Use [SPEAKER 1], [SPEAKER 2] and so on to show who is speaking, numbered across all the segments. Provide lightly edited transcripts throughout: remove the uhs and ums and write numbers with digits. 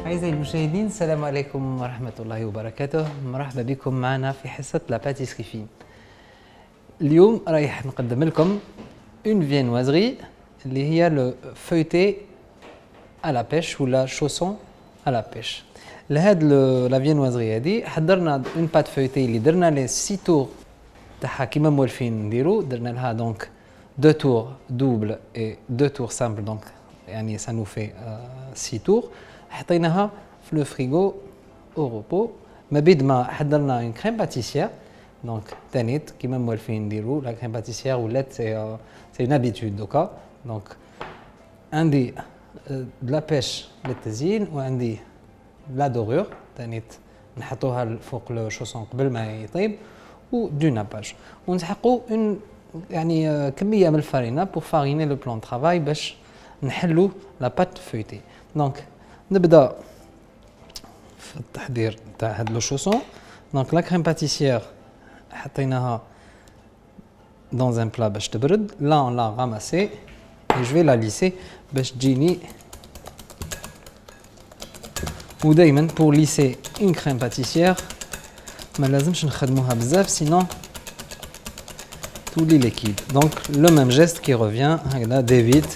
[SPEAKER 1] أعزائي المشاهدين السلام عليكم ورحمة الله وبركاته. مرحبا بكم معنا في حصة لا باتيسري فين. اليوم رايح نقدم لكم اون فينوازري اللي هي لو فeuilleté à la pêche ولا chausson à la pêche. لهاد لا فينوازري هادي حضرنا اون بات فeuilleté اللي درنا لي 6 تور تاعها كيما مولفين نديرو. درنا لها دونك 2 تور دوبل اي 2 تور سامبل، دونك يعني ça nous fait 6 تور. حطيناها في لو فريغو او روبو. ما بيد ما حضرنا اون كريم باتيسيير، دونك تانيت كيما موالفين نديرو. لا كريم باتيسيير ولات سي اون هابيتود دوكا. دونك عندي لا بيش للتزيين وعندي لا دورور تانيت نحطوها فوق لو شوسون قبل ما يطيب، و دو ناباج، ونسحقوا اون يعني كميه من الفارينه بور فاريني لو بلان طرافاي باش نحلو لا بات فويتي. دونك نبدا في التحضير تاع هاد لو شوسون. دونك لا كريم باتيسيير حطيناها dans un plat باش تبرد. là on l'a ramassé et je vais la lisser باش تجيني. ودايما pour lisser une crème pâtissière ما لازمش نخدموها بزاف سينون تولي ليكيد. donc le même geste qui revient هكذا ديفيت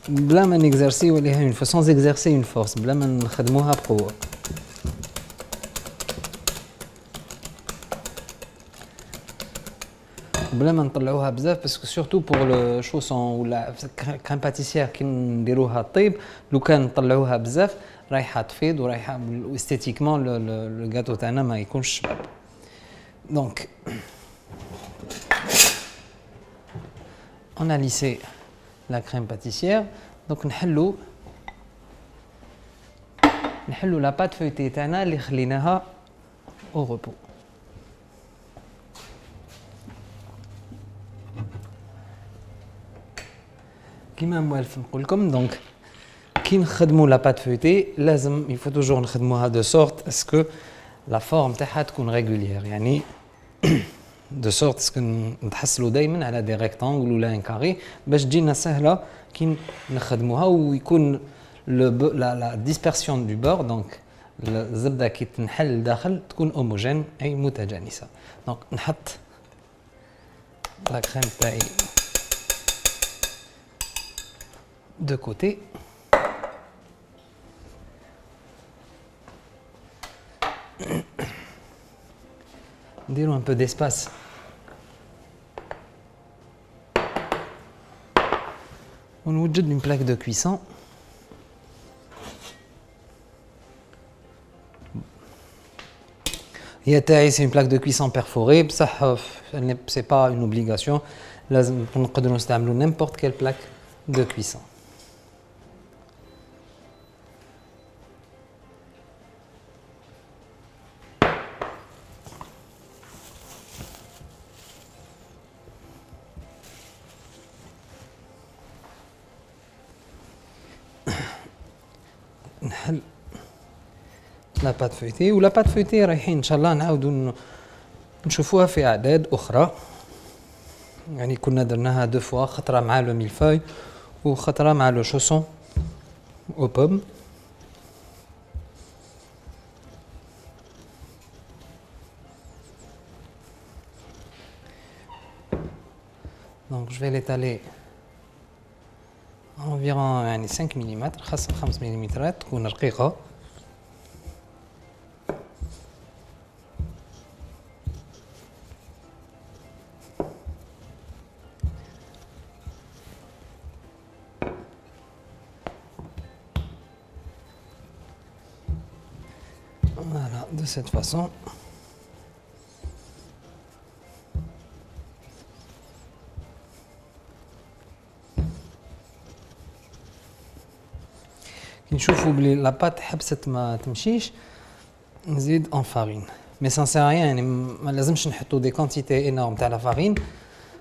[SPEAKER 1] بلا ما نيكزارسيو عليها اون فوا، sans exercer une force، بلا ما نخدموها بقوه. بلا ما نطلعوها بزاف باسكو سورتو بور لو شوسون ولا كريم باتيسيير كي نديروها طيب لو كان نطلعوها بزاف رايحه تفيض ورايحه استيتيكمون لو غاتو تاعنا ما يكونش شباب. دونك on a lissé la crème pâtissière. donc نحلو لا بات فويتي تاعنا اللي خليناها au repos. كيما موالف نقول لكم دونك كي نخدموا لا بات فويتي لازم يفو توجور نخدموها دو سورت اسكو لا فورم تاعها تكون ريغوليير، يعني دو سورت اسكو نتحصلوا دائما على دي ريكتانغل ولا ان كاري باش تجينا سهله كي نخدموها ويكون لا ديسبرسيون دو بور. دونك الزبده كي تنحل داخل تكون هوموجين اي متجانسه. دونك نحط لا كريم تاعي de côté. نديرو un peu d'espace ونوجد une plaque de cuisson. هي تاعي c'est une plaque de cuisson perforée بصح c'est pas une obligation، لازم نقدروا نستعملوا n'importe quelle plaque de cuisson. نحل لا بات فويتي، ولا بات فويتي رايحين ان شاء الله نعاودوا نشوفوها في اعداد اخرى. يعني كنا درناها دو فوا، خطره مع لو ميلفوي وخطره مع لو شوسون او بوم. donc je vais l'étaler environ يعني 5 ملم، خاصة 5 ملم تكون رقيقة. voilà de cette façon. نشوفوا بلي لا بات حبست ما تمشيش نزيد اون فارين، مي سان سير ريان، يعني ما لازمش نحطوا دي كونتيتي انورم تاع لا فارين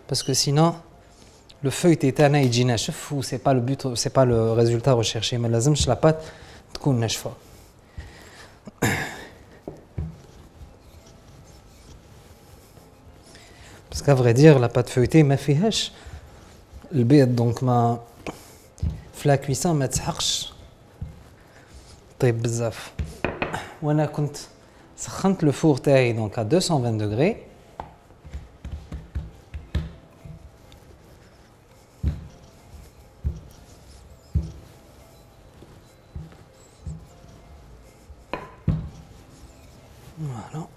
[SPEAKER 1] باسكو سينون لو فويتي تاعنا يجي ناشف و سي با لو بوت، سي با لو ريزولتا ريشيرشي. ما لازمش لا بات تكون ناشفه. باسكو افري دير لا بات فويتي ما فيهاش البيض، دونك ما في لا كويسون ما تسحقش طيب بزاف. وانا كنت سخنت لو فور تاعي دونك à 220 degrés. Voilà.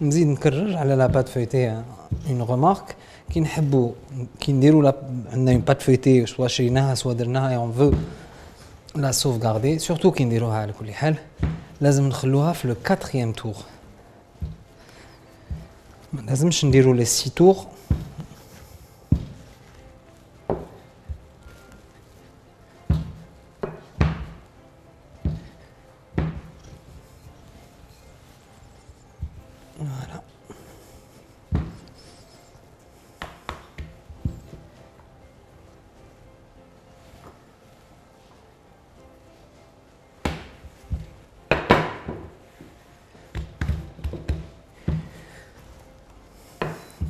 [SPEAKER 1] نزيد نكرر على لا بات فويتي اون ريمارك كي نحبوا كي نديروا عندنا اون بات فويتي سوا شريناها سوا درناها اي اون فو لا سوفغاردي سورتو كي نديروها على كل حال لازم نخلوها في لو 4 تور ما لازمش نديروا لي 6 تور فوالا.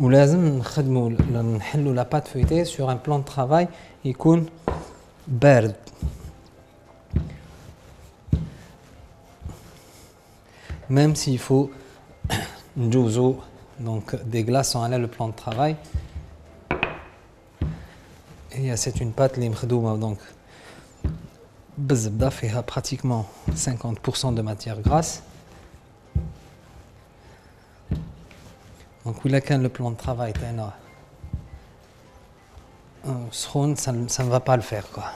[SPEAKER 1] ولازم نخدموا نحلوا لا بات فويتي سور ان بلان دو ترافاي يكون بارد même s'il faut نجوزو donc des glaçons على le plan de travail. هي c'est une pâte اللي مخدومه donc بالزبده فيها pratiquement 50% de matière grasse. Donc ولا كان le plan de travail تاعنا سخون ça ne va pas le faire quoi.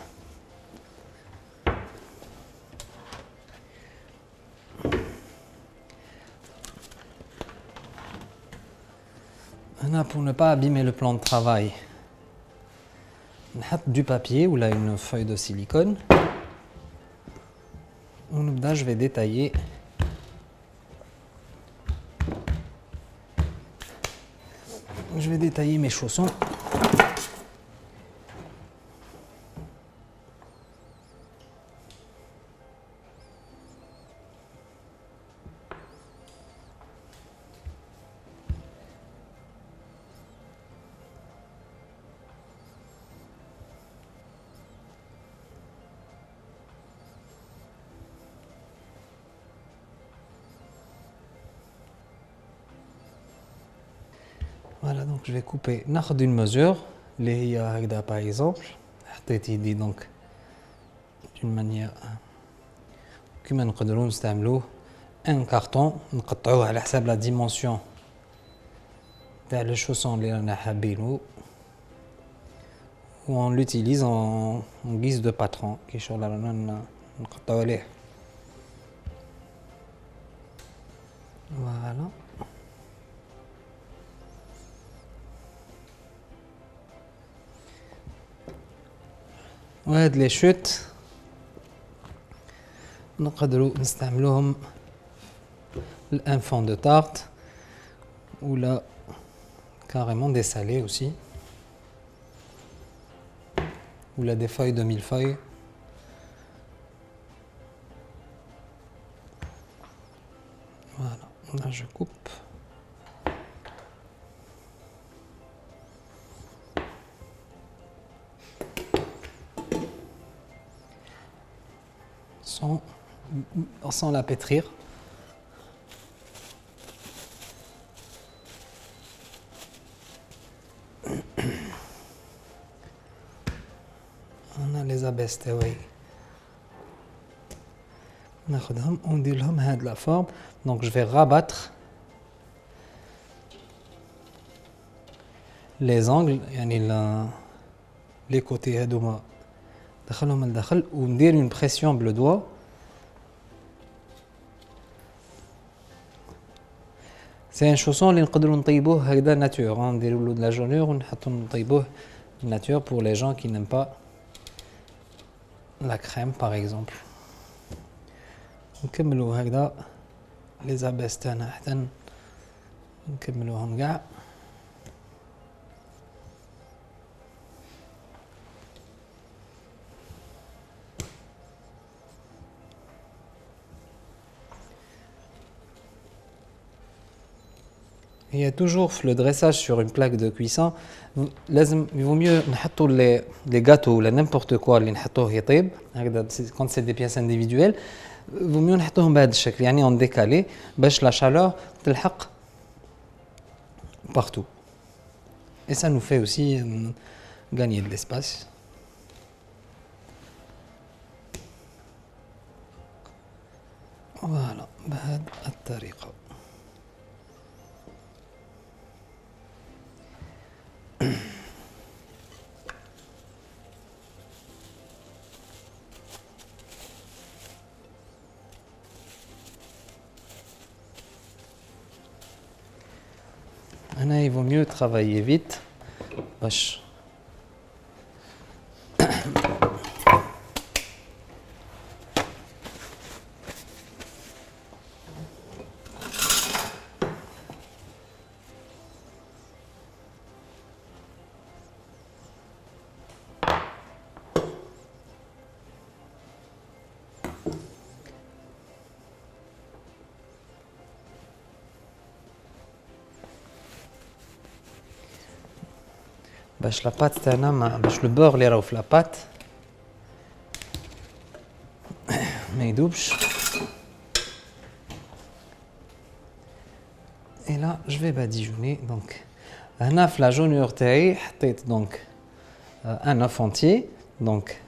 [SPEAKER 1] Là, pour ne pas abîmer le plan de travail, on met du papier ou là une feuille de silicone. Là, je vais détailler. Je vais détailler mes chaussons. Voilà, donc je vais couper d'une mesure. Les هكذا par exemple. حطيت يدي donc d'une manière كما نقدروا نستعملوه un carton نقطعوه على حساب la dimension تاع le chausson اللي رانا حابينه ou on l'utilise en guise de patron كي شغل رانا نقطعوا عليه. Voilà. وهاد لي شوت نقدروا نستعملوهم الان فون دو تارت ولا carrément des salés aussi ou là des feuilles de millefeuille. Voilà, là je coupe. Sans la pétrir. On a les abestes, oui. On dit de la forme. Donc je vais rabattre les angles, les côtés هذوما دخلهم لداخل وندير une pression بلو doigt. C'est un chausson اللي نقدروا نطيبوه هكذا nature, نديروا له de la jaunure ونحطوا نطيبوه nature pour les gens qui n'aiment pas la crème par exemple. نكملوا هكذا les abesses تاعنا حتى نكملوهم كاع. Il y a toujours le dressage sur une plaque de cuisson. Il vaut mieux mettre les gâteaux ou n'importe quoi quand c'est des pièces individuelles. Il vaut mieux mettre en décalé pour que la chaleur تلحق partout. Et ça nous fait aussi gagner de l'espace. Voilà, بهذه الطريقة. Il vaut mieux travailler vite. باش لاباط تاعنا باش لو بور اللي راهو في لاباط ما يذوبش. Et là je vais badigeonner. Donc هنا في لا جونور تاعي حطيت donc un œuf entier, donc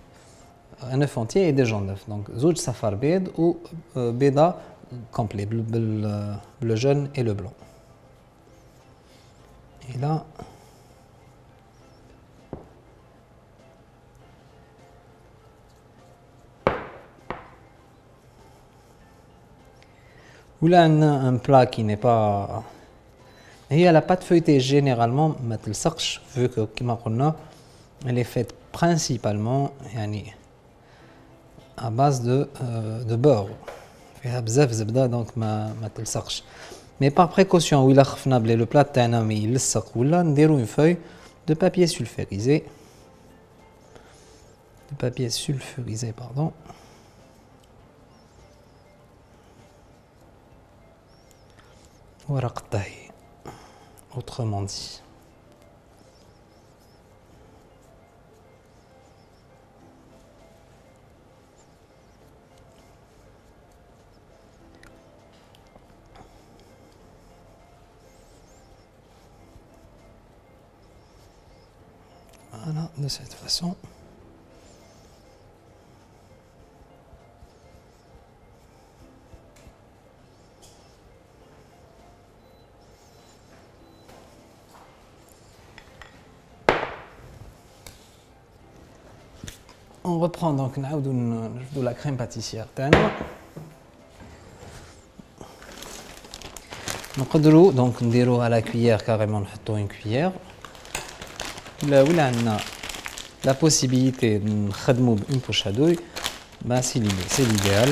[SPEAKER 1] un œuf entier et des jaunes d'œufs, donc زوج صفار بيض و بيضة complet le jaune et le blanc. Et là ou là un plat qui n'est pas هي la pâte feuilletée généralement ما تلصقش vu que كما قلنا elle est faite principalement يعني à base de beurre فيها بزاف زبده donc ما تلصقش. Mais par précaution ou الا خفنا بلي le plat تاعنا ما يلصق ولا نديرو une feuille de papier sulfurisé pardon. ورق الطهي autrement dit. Voilà, de cette façon. On reprend donc la crème pâtissière. نقدروا donc نديرو à la cuillère carrément نحطوا une cuillère. Là où on a la possibilité de نخدموا une poche à douille, ben c'est l'idéal.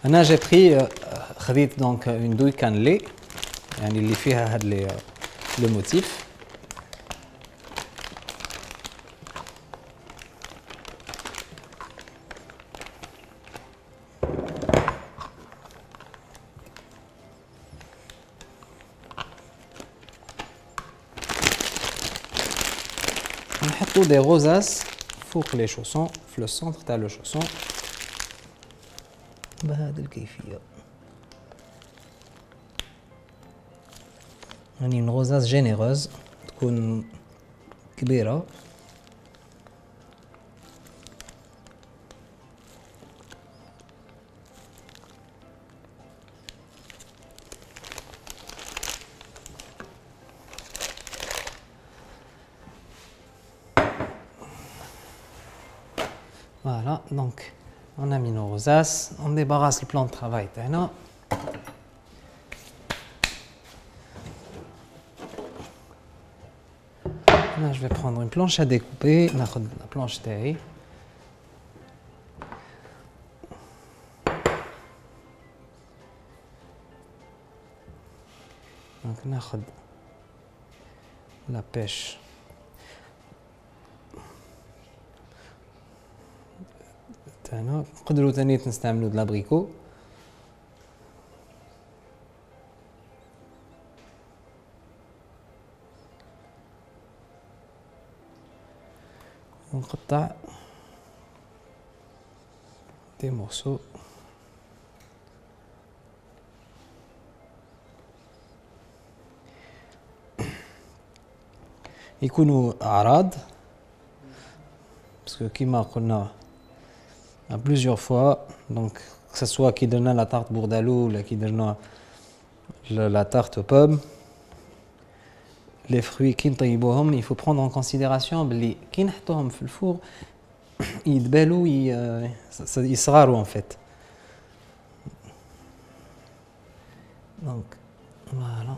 [SPEAKER 1] Là j'ai pris خديت donc une douille cannelée يعني اللي فيها هاد le motif. نحطوا des rosaces فوق les chaussons في le centre تاع le chausson بهذه الكيفية. يعني une rosace généreuse تكون كبيرة. Voilà, donc on a mis nos rosaces, on débarrasse le plan de travail. Là, je vais prendre une planche à découper, la planche taille. Donc, on a la pêche. نقدروا ثاني نستعملوا د لابريكو. ونقطع دي مورسو يكونوا أعراض باسكو كيما قلنا plusieurs fois donc que ce soit كي درنا لا تارت بوردالو ولا كي درنا لا تارت pomme les fruits كي نطيبوهم il faut prendre en considération بلي كي نحطوهم في الفور يدبلوا يصغروا en fait donc voilà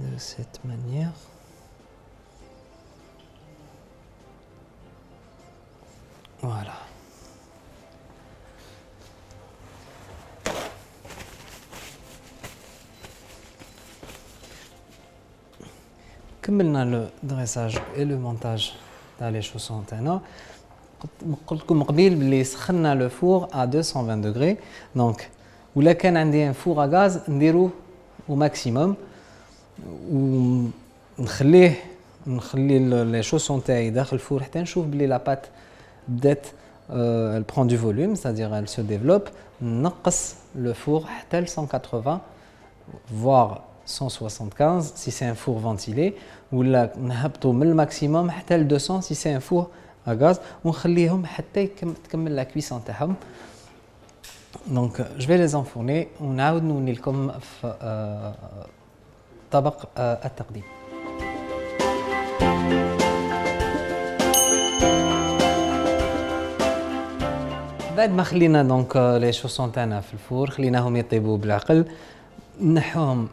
[SPEAKER 1] de cette manière. Voilà. كملنا le dressage et le montage dans les chaussons هنا. قلت لكم قبيل بلي سخنا لو فور à 220 degrés donc ولا كان عندي un four à gaz نديروه au maximum ونخلي لي شوسون تاعي داخل الفور حتى نشوف بلي لا بات بدات elle prend du volume c'est-à-dire elle se développe نقص le four حتى ل 180 voire 175 si c'est un four ventilé ولا نهبطوا من الماكسيموم حتى ل 200 si c'est un four à gaz ونخليهم حتى تكمل لا كويسون تاعهم donc je vais les enfourner ونعاود نوري لكم في طبق التقديم. بعد ما خلينا دونك لي شوسون تاعنا في الفور خليناهم يطيبوا بالعقل نحوهم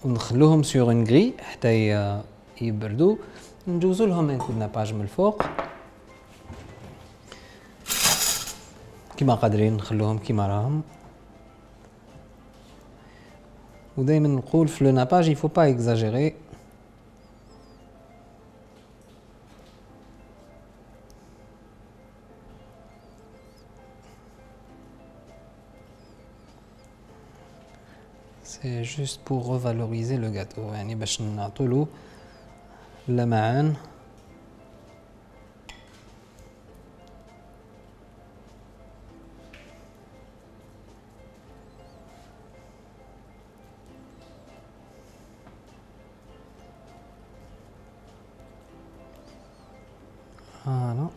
[SPEAKER 1] ونخلوهم سور اون غري حتى يبردوا نجوزوا لهم ان كود ناباج من الفوق كيما قادرين نخلوهم كيما راهم ودائما نقول في لو ناباج il faut pas exagérer c'est juste pour revaloriser le gâteau يعني باش نعطولو اللمعان voilà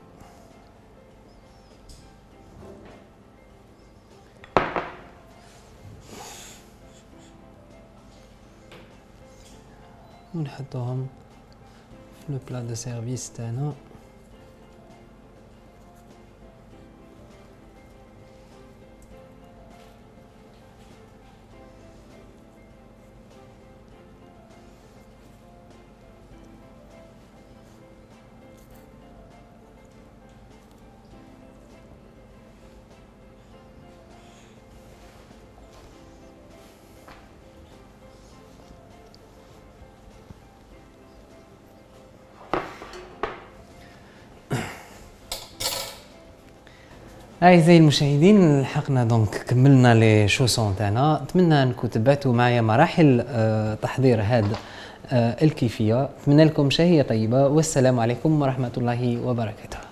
[SPEAKER 1] ونحطوهم في لو بلا دو سيرفيس تاعنا أعزائي المشاهدين لحقنا دونك كملنا لي شوسون تاعنا نتمنى انكم تبعتوا معايا مراحل تحضير هذا الكيفية نتمنى لكم شهية طيبة والسلام عليكم ورحمة الله وبركاته.